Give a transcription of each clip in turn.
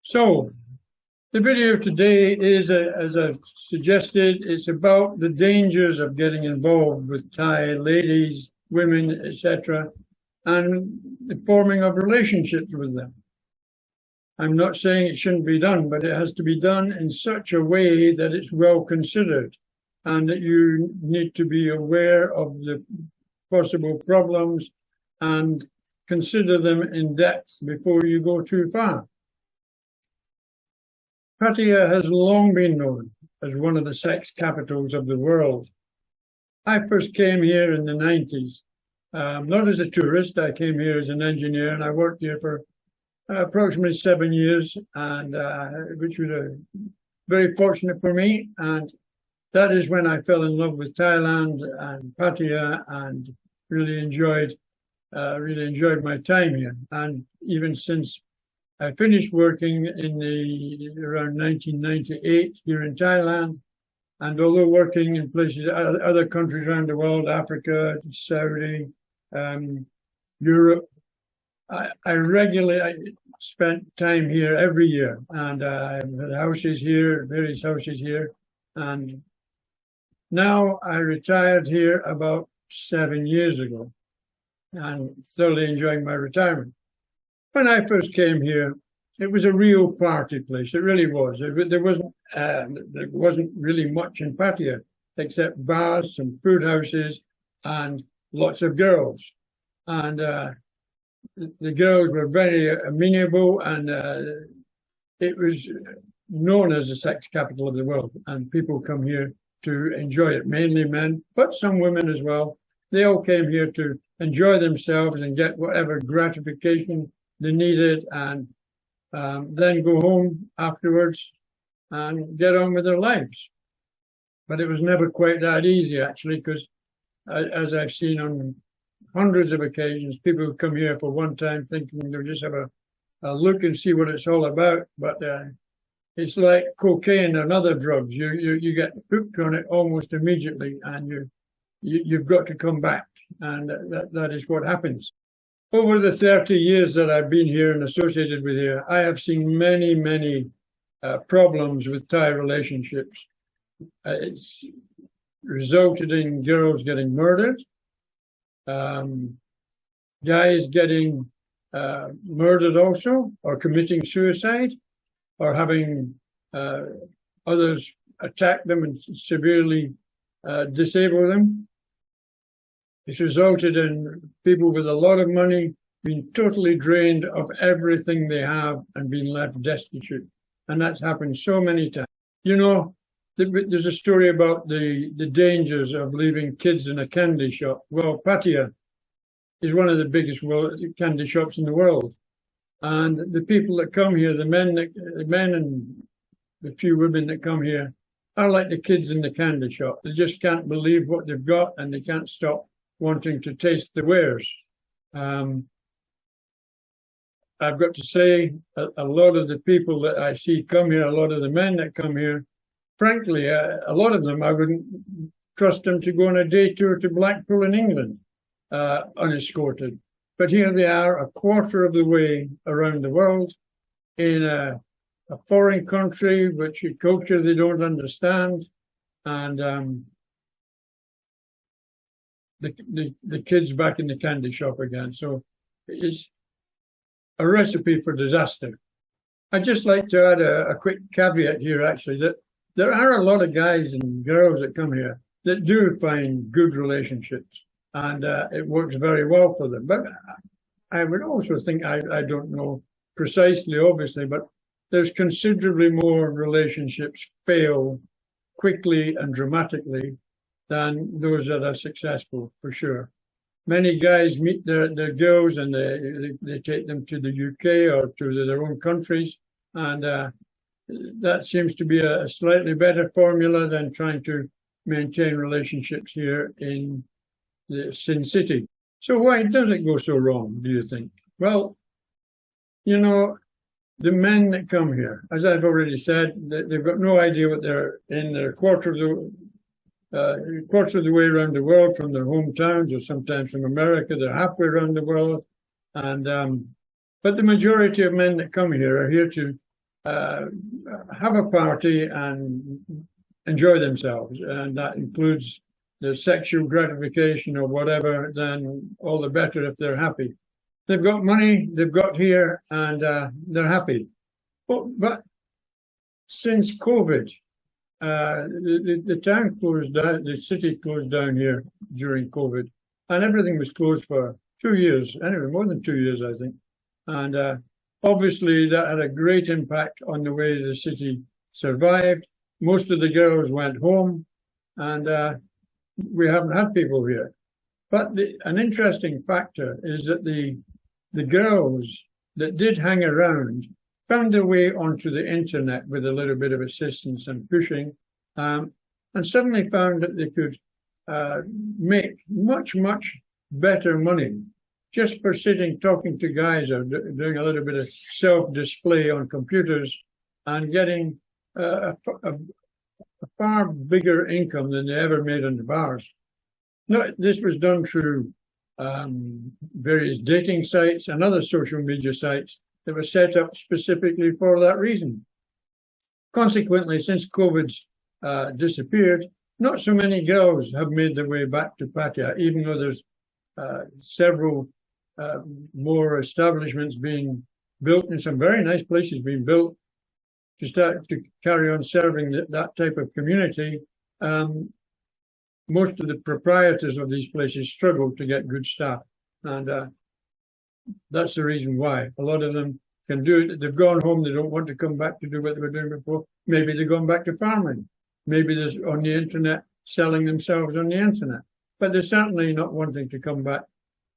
So, the video today is, as I've suggested, it's about the dangers of getting involved with Thai ladies, women, etc., and the forming of relationships with them. I'm not saying it shouldn't be done, but it has to be done in such a way that it's well considered and that you need to be aware of the possible problems and consider them in depth before you go too far. Pattaya has long been known as one of the sex capitals of the world. I first came here in the 90s, not as a tourist. I came here as an engineer, and I worked here for approximately 7 years, and which was very fortunate for me. And that is when I fell in love with Thailand and Pattaya, and really enjoyed my time here. And even since I finished working in around 1998 here in Thailand, and although working in places, other countries around the world, Africa, Saudi, Europe, I regularly spent time here every year, and I had houses here, various houses here, and now I retired here about 7 years ago, and thoroughly enjoying my retirement. When I first came here, it was a real party place. It really was. There wasn't really much in Pattaya except bars, some food houses, and lots of girls. And the girls were very amenable, and it was known as the sex capital of the world. And people come here to enjoy it, mainly men, but some women as well. They all came here to enjoy themselves and get whatever gratification they needed, and then go home afterwards and get on with their lives. But it was never quite that easy, actually, because as I've seen on hundreds of occasions, people who come here for one time thinking they'll just have a look and see what it's all about. But it's like cocaine and other drugs. You get hooked on it almost immediately, and you've got to come back, and that is what happens. Over the 30 years that I've been here and associated with here, I have seen many problems with Thai relationships. It's resulted in girls getting murdered, guys getting murdered also, or committing suicide, or having others attack them and severely disable them. It's resulted in people with a lot of money being totally drained of everything they have and being left destitute. And that's happened so many times. You know, there's a story about the dangers of leaving kids in a candy shop. Well, Pattaya is one of the biggest candy shops in the world. And the people that come here, the men and the few women that come here, are like the kids in the candy shop. They just can't believe what they've got, and they can't stop wanting to taste the wares. I've got to say, a lot of the people that I see come here, a lot of the men that come here, frankly, a lot of them, I wouldn't trust them to go on a day tour to Blackpool in England, unescorted. But here they are, a quarter of the way around the world, in a foreign country, which a culture they don't understand, and the kids back in the candy shop again. So it's a recipe for disaster. I'd just like to add a quick caveat here, actually, that there are a lot of guys and girls that come here that do find good relationships, and it works very well for them. But I would also think, I don't know precisely, obviously, but there's considerably more relationships fail quickly and dramatically than those that are successful, for sure. Many guys meet their girls, and they take them to the UK or to their own countries, and that seems to be a slightly better formula than trying to maintain relationships here in the Sin City. So why does it go so wrong, do you think? Well, you know, the men that come here, as I've already said, they've got no idea what they're in. They're quarter of the way around the world from their hometowns, or sometimes from America. They're halfway around the world, and but the majority of men that come here are here to uh, have a party and enjoy themselves, and that includes the sexual gratification or whatever, then all the better if they're happy. They've got money, they've got here, and they're happy. But since COVID, the town closed down, the city closed down here during COVID, and everything was closed for 2 years, anyway, more than 2 years, I think. And obviously that had a great impact on the way the city survived. Most of the girls went home, and we haven't had people here. But an interesting factor is that the girls that did hang around found their way onto the internet with a little bit of assistance and pushing, and suddenly found that they could make much, much better money just for sitting talking to guys or doing a little bit of self-display on computers and getting a far bigger income than they ever made on the bars. No, this was done through various dating sites and other social media sites that were set up specifically for that reason. Consequently, since COVID's disappeared, not so many girls have made their way back to Pattaya, even though there's several more establishments being built and some very nice places being built to start to carry on serving that type of community. Most of the proprietors of these places struggle to get good staff, and that's the reason why. A lot of them can do it. They've gone home. They don't want to come back to do what they were doing before. Maybe they've gone back to farming. Maybe they're on the internet, selling themselves on the internet. But they're certainly not wanting to come back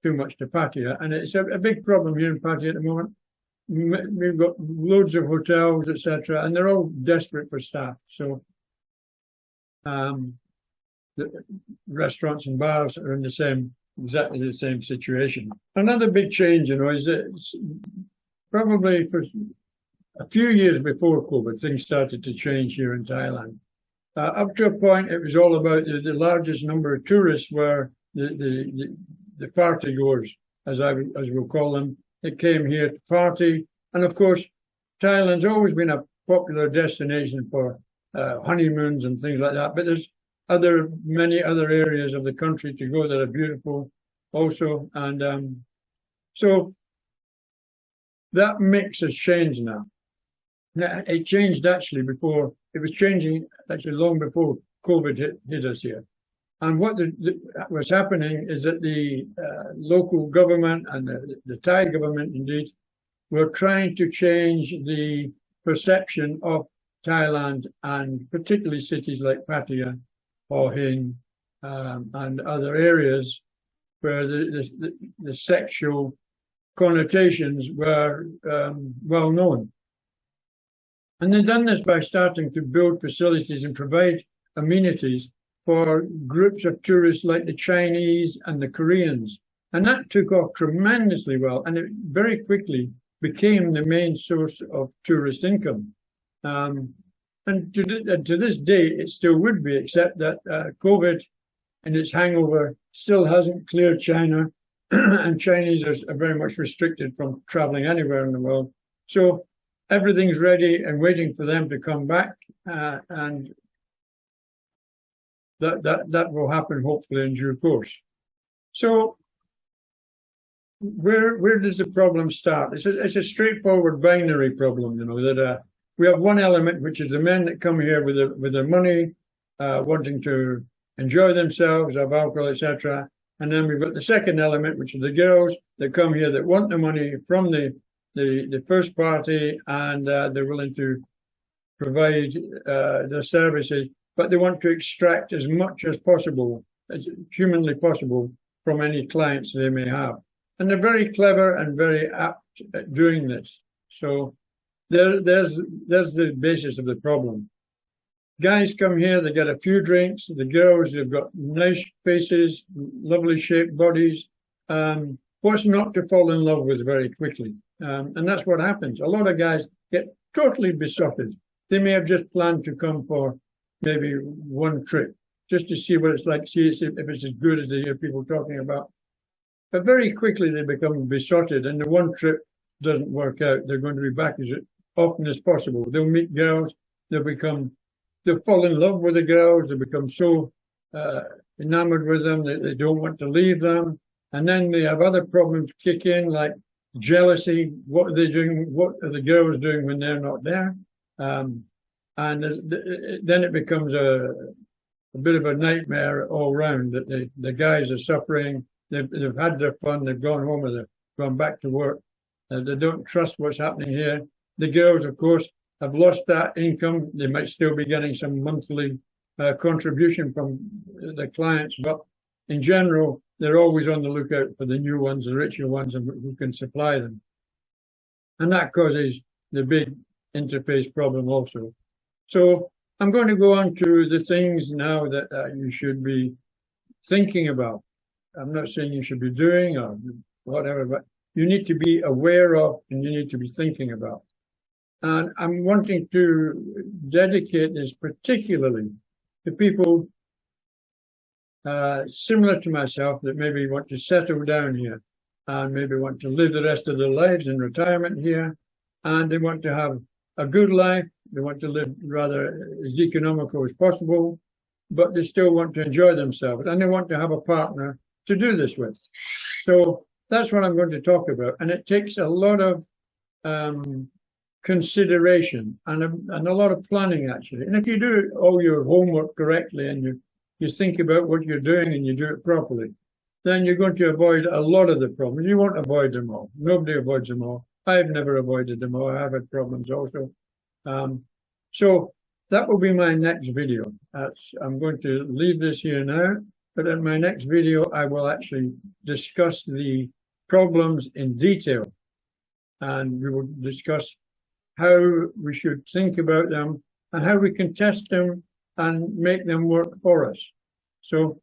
too much to Pattaya. And it's a big problem here in Pattaya at the moment. We've got loads of hotels, etc., and they're all desperate for staff. So the restaurants and bars are in exactly the same situation. Another big change, is that probably for a few years before COVID, things started to change here in Thailand. Up to a point, it was all about the largest number of tourists were the party goers, as we'll call them. They came here to party, and of course, Thailand's always been a popular destination for honeymoons and things like that. But there's many other areas of the country to go that are beautiful also, and so that mix has changed now. It changed actually before. It was changing actually long before COVID hit us here. And what was happening is that the local government and the Thai government, indeed, were trying to change the perception of Thailand, and particularly cities like Pattaya, Hua Hin, and other areas where the sexual connotations were well known. And they've done this by starting to build facilities and provide amenities for groups of tourists like the Chinese and the Koreans. And that took off tremendously well, and it very quickly became the main source of tourist income. And to this day, it still would be, except that COVID and its hangover still hasn't cleared China, and Chinese are very much restricted from traveling anywhere in the world. So everything's ready and waiting for them to come back, and that will happen hopefully in due course. So where does the problem start? It's a straightforward binary problem, that we have one element, which is the men that come here with their money, wanting to enjoy themselves, have alcohol, etc. And then we've got the second element, which is the girls that come here that want the money from the first party, and they're willing to provide their services, but they want to extract as much as possible, as humanly possible, from any clients they may have. And they're very clever and very apt at doing this. So there's the basis of the problem. Guys come here, they get a few drinks. The girls, they've got nice faces, lovely shaped bodies. What's not to fall in love with very quickly? And that's what happens. A lot of guys get totally besotted. They may have just planned to come for maybe one trip, just to see what it's like, see if it's as good as they hear people talking about. But very quickly they become besotted, and the one trip doesn't work out. They're going to be back often as possible. They'll meet girls, they'll fall in love with the girls, they become so enamored with them that they don't want to leave them. And then they have other problems kick in, like jealousy. What are they doing? What are the girls doing when they're not there? And then it becomes a bit of a nightmare all round, that the guys are suffering. They've had their fun, they've gone home, or they've gone back to work. They don't trust what's happening here. The girls, of course, have lost that income. They might still be getting some monthly contribution from the clients, but in general, they're always on the lookout for the new ones, the richer ones, and who can supply them. And that causes the big interface problem also. So I'm going to go on to the things now that you should be thinking about. I'm not saying you should be doing or whatever, but you need to be aware of and you need to be thinking about. And I'm wanting to dedicate this particularly to people similar to myself that maybe want to settle down here and maybe want to live the rest of their lives in retirement here, and they want to have a good life. They want to live rather as economical as possible, but they still want to enjoy themselves, and they want to have a partner to do this with. So that's what I'm going to talk about, and it takes a lot of consideration and a lot of planning, actually. And if you do all your homework correctly and you think about what you're doing and you do it properly, then you're going to avoid a lot of the problems. You won't avoid them all. Nobody avoids them all. I've never avoided them all. I've had problems also. So that will be my next video. I'm going to leave this here now, but in my next video, I will actually discuss the problems in detail, and we will discuss how we should think about them and how we can test them and make them work for us. So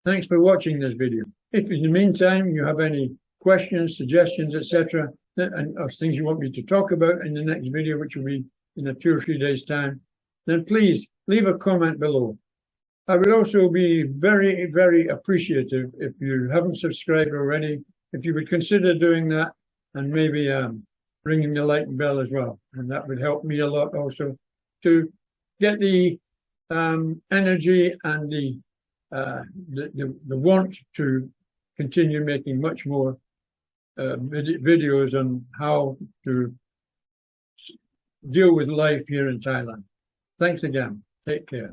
thanks for watching this video. If in the meantime you have any questions, suggestions, etc., and of things you want me to talk about in the next video, which will be in 2 or 3 days' time, then please leave a comment below. I would also be very, very appreciative if you haven't subscribed already, if you would consider doing that, and maybe ringing the like bell as well. And that would help me a lot also to get the energy and the want to continue making much more videos on how to deal with life here in Thailand. Thanks again. Take care.